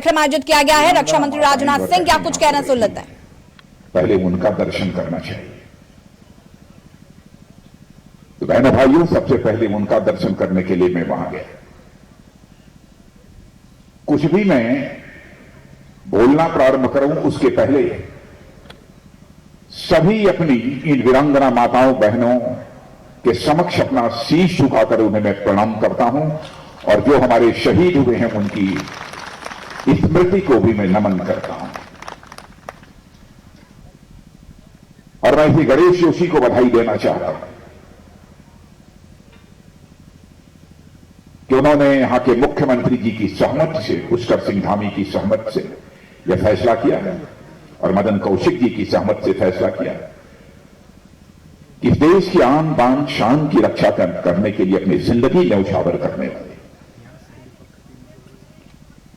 कार्यक्रम आयोजित किया गया है। रक्षा मंत्री राजनाथ सिंह क्या कुछ कहना सुन लेते हैं। पहले उनका दर्शन करना चाहिए। तो बहनों भाइयों, सबसे पहले उनका दर्शन करने के लिए मैं वहां गया। कुछ भी मैं बोलना प्रारंभ करूं उसके पहले सभी अपनी इन वीरांगना माताओं बहनों के समक्ष अपना शीश झुकाकर उन्हें मैं प्रणाम करता हूं और जो हमारे शहीद हुए हैं उनकी स्मृति को भी मैं नमन करता हूं। और मैं श्री गणेश जोशी को बधाई देना चाहता हूं कि उन्होंने यहां के मुख्यमंत्री जी की सहमति से, पुष्कर सिंह धामी की सहमति से यह फैसला किया है और मदन कौशिक जी की सहमति से फैसला किया है कि देश की आन बान शान की रक्षा करने के लिए अपनी जिंदगी न्यौछावर करने वाले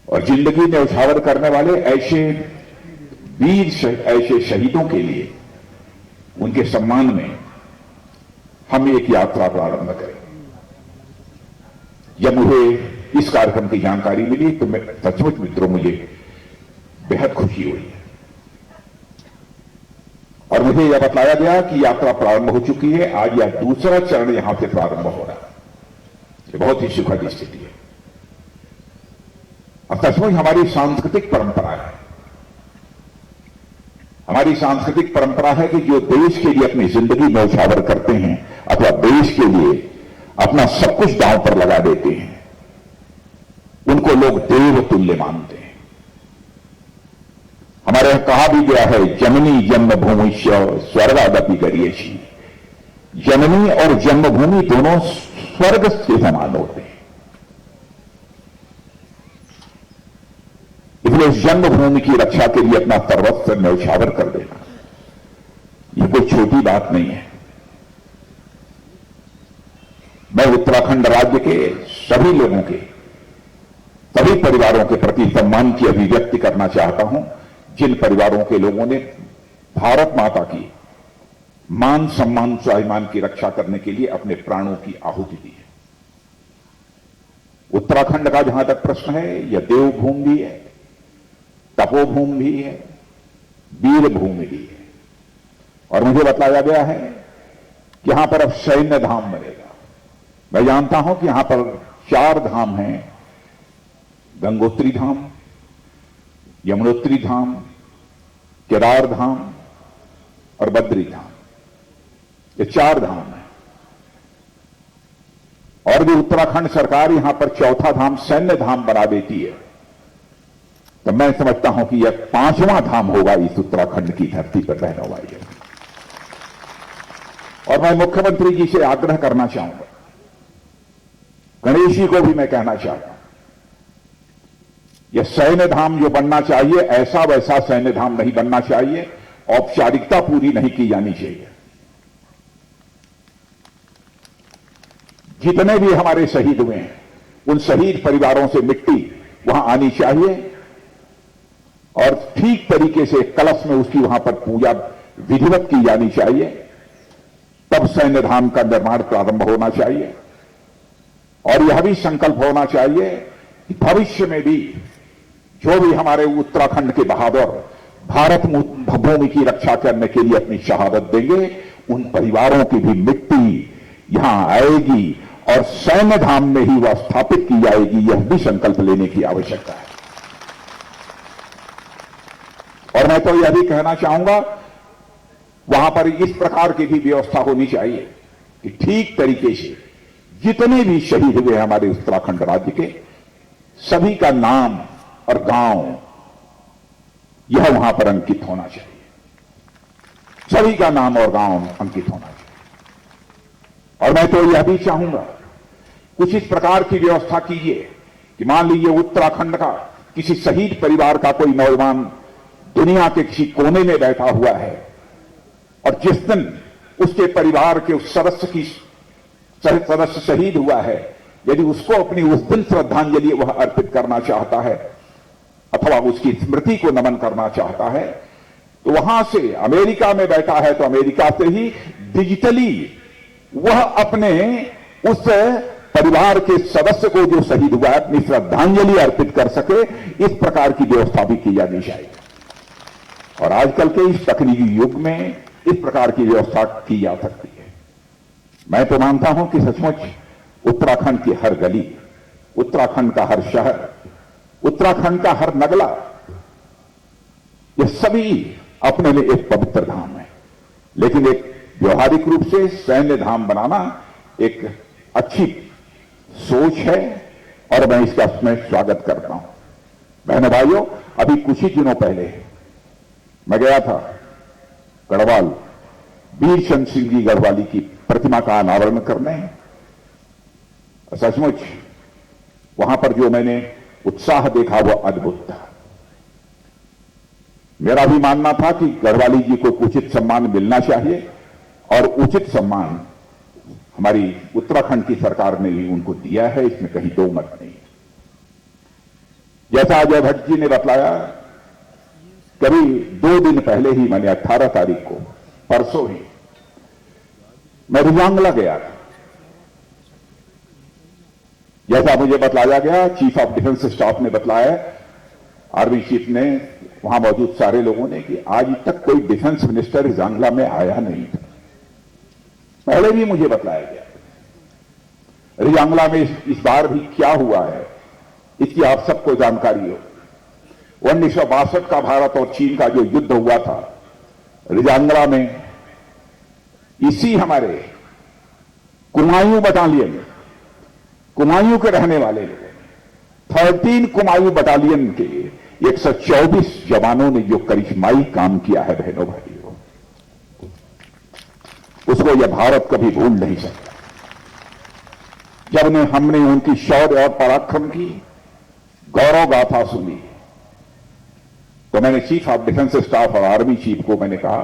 और जिंदगी न्यौछावर करने वाले ऐसे वीर, ऐसे शहीदों के लिए उनके सम्मान में हम एक यात्रा प्रारंभ करें। जब मुझे इस कार्यक्रम की जानकारी मिली तो मैं सचमुच मित्रों मुझे बेहद खुशी हुई है और मुझे यह बताया गया कि यात्रा प्रारंभ हो चुकी है। आज यह दूसरा चरण यहां से प्रारंभ हो रहा है। ये बहुत ही सुखद स्थिति है। अब सचमुच हमारी सांस्कृतिक परंपरा है, हमारी सांस्कृतिक परंपरा है कि जो देश के लिए अपनी जिंदगी न्यौछावर करते हैं अथवा देश के लिए अपना सब कुछ दांव पर लगा देते हैं, उनको लोग देव तुल्य मानते हैं। हमारे यहां कहा भी गया है, जननी जन्मभूमिश्च स्वर्गादपि गरीयसी। जननी और जन्मभूमि दोनों स्वर्ग से समान होते हैं। इसलिए इस जन्मभूमि की रक्षा के लिए अपना सर्वस्व न्यौछावर कर देना यह कोई छोटी बात नहीं है। मैं उत्तराखंड राज्य के सभी लोगों के, सभी परिवारों के प्रति सम्मान की अभिव्यक्ति करना चाहता हूं, जिन परिवारों के लोगों ने भारत माता की मान सम्मान स्वाभिमान की रक्षा करने के लिए अपने प्राणों की आहुति दी है। उत्तराखंड का जहां तक प्रश्न है, यह देवभूमि भी है, तपोभूमि भी है, वीरभूमि भी है। और मुझे बताया गया है कि यहां पर अब सैन्य धाम बनेगा। मैं जानता हूं कि यहां पर 4 धाम हैं, गंगोत्री धाम, यमुनोत्री धाम, केदार धाम और बद्री धाम। ये 4 धाम हैं और भी उत्तराखंड सरकार यहां पर 4था धाम सैन्य धाम बना देती है तो मैं समझता हूं कि यह 5वां धाम होगा इस उत्तराखंड की धरती पर बहनों भाइयों। और मैं मुख्यमंत्री जी से आग्रह करना चाहूंगा, गणेश जी को भी मैं कहना चाहता हूं, यह सैन्य धाम जो बनना चाहिए ऐसा वैसा सैन्य धाम नहीं बनना चाहिए, औपचारिकता पूरी नहीं की जानी चाहिए। जितने भी हमारे शहीद हुए हैं उन शहीद परिवारों से मिट्टी वहां आनी चाहिए और ठीक तरीके से कलश में उसकी वहां पर पूजा विधिवत की जानी चाहिए। तब सैन्य धाम का निर्माण प्रारंभ होना चाहिए और यह भी संकल्प होना चाहिए कि भविष्य में भी जो भी हमारे उत्तराखंड के बहादुर भारत भूमि की रक्षा करने के लिए अपनी शहादत देंगे, उन परिवारों की भी मिट्टी यहां आएगी और सैन्य धाम में ही वह स्थापित की जाएगी। यह भी संकल्प लेने की आवश्यकता है। और मैं तो यह भी कहना चाहूंगा, वहां पर इस प्रकार की भी व्यवस्था होनी चाहिए कि ठीक तरीके से जितने भी शहीद हुए हमारे उत्तराखंड राज्य के सभी का नाम और गांव यह वहां पर अंकित होना चाहिए। सभी का नाम और गांव अंकित होना चाहिए। और मैं तो यह भी चाहूंगा कुछ इस प्रकार की व्यवस्था कीजिए कि मान लीजिए उत्तराखंड का किसी शहीद परिवार का कोई नौजवान दुनिया के किसी कोने में बैठा हुआ है और जिस दिन उसके परिवार के उस सदस्य शहीद हुआ है, यदि उसको अपनी उस दिन श्रद्धांजलि वह अर्पित करना चाहता है अथवा उसकी स्मृति को नमन करना चाहता है, तो वहां से अमेरिका में बैठा है तो अमेरिका से ही डिजिटली वह अपने उस परिवार के सदस्य को जो शहीद हुआ है अपनी श्रद्धांजलि अर्पित कर सके, इस प्रकार की व्यवस्था भी की जानी चाहिए। और आजकल के इस तकनीकी युग में इस प्रकार की व्यवस्था की जा सकती है। मैं तो मानता हूं कि सचमुच उत्तराखंड की हर गली, उत्तराखंड का हर शहर, उत्तराखंड का हर नगला, ये सभी अपने लिए एक पवित्र धाम है। लेकिन एक व्यवहारिक रूप से सैन्य धाम बनाना एक अच्छी सोच है और मैं इसका उसमें स्वागत करता हूं। बहनों भाइयों, अभी कुछ ही दिनों पहले मैं गया था गढ़वाल, वीर चंद्र सिंह जी गढ़वाली की प्रतिमा का अनावरण करने। सचमुच वहां पर जो मैंने उत्साह देखा वो अद्भुत था। मेरा भी मानना था कि गढ़वाली जी को उचित सम्मान मिलना चाहिए और उचित सम्मान हमारी उत्तराखंड की सरकार ने भी उनको दिया है, इसमें कहीं दो मत नहीं। जैसा अजय भट्ट जी ने बतलाया, करीब 2 दिन पहले ही मैंने 18 तारीख को, परसों ही मैं रिजांगला गया था। जैसा मुझे बतलाया गया, चीफ ऑफ डिफेंस स्टाफ ने बतलाया, आर्मी चीफ ने, वहां मौजूद सारे लोगों ने, कि आज तक कोई डिफेंस मिनिस्टर रिजांगला में आया नहीं था। पहले भी मुझे बतलाया गया। रिजांगला में इस बार भी क्या हुआ है इसकी आप सबको जानकारी हो। 1962 का भारत और चीन का जो युद्ध हुआ था, रिजांगला में इसी हमारे कुमायूं बटालियन, कुमायूं के रहने वाले लोग, 13 कुमायूं बटालियन के 124 जवानों ने जो करिश्माई काम किया है बहनों भाइयों, उसको यह भारत कभी भूल नहीं सकता। जब हमने उनकी शौर्य और पराक्रम की गौरव गाथा सुनी, तो मैंने चीफ ऑफ डिफेंस स्टाफ और आर्मी चीफ को मैंने कहा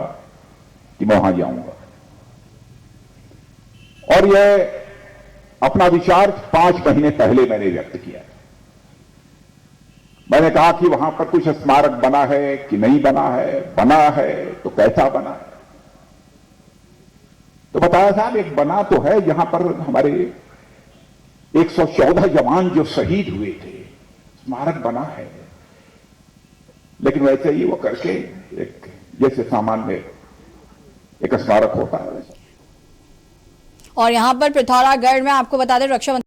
कि मैं वहां जाऊंगा। और यह अपना विचार 5 महीने पहले मैंने व्यक्त किया। मैंने कहा कि वहां पर कुछ स्मारक बना है कि नहीं बना है तो कैसा बना है। तो बताया साहब, एक बना तो है, यहां पर हमारे 114 जवान जो शहीद हुए थे, स्मारक बना है। लेकिन वैसे ही वो करके एक जैसे सामान्य एक स्मारक होता है वैसा। और यहाँ पर पिथौरागढ़ में आपको बता दें, रक्षा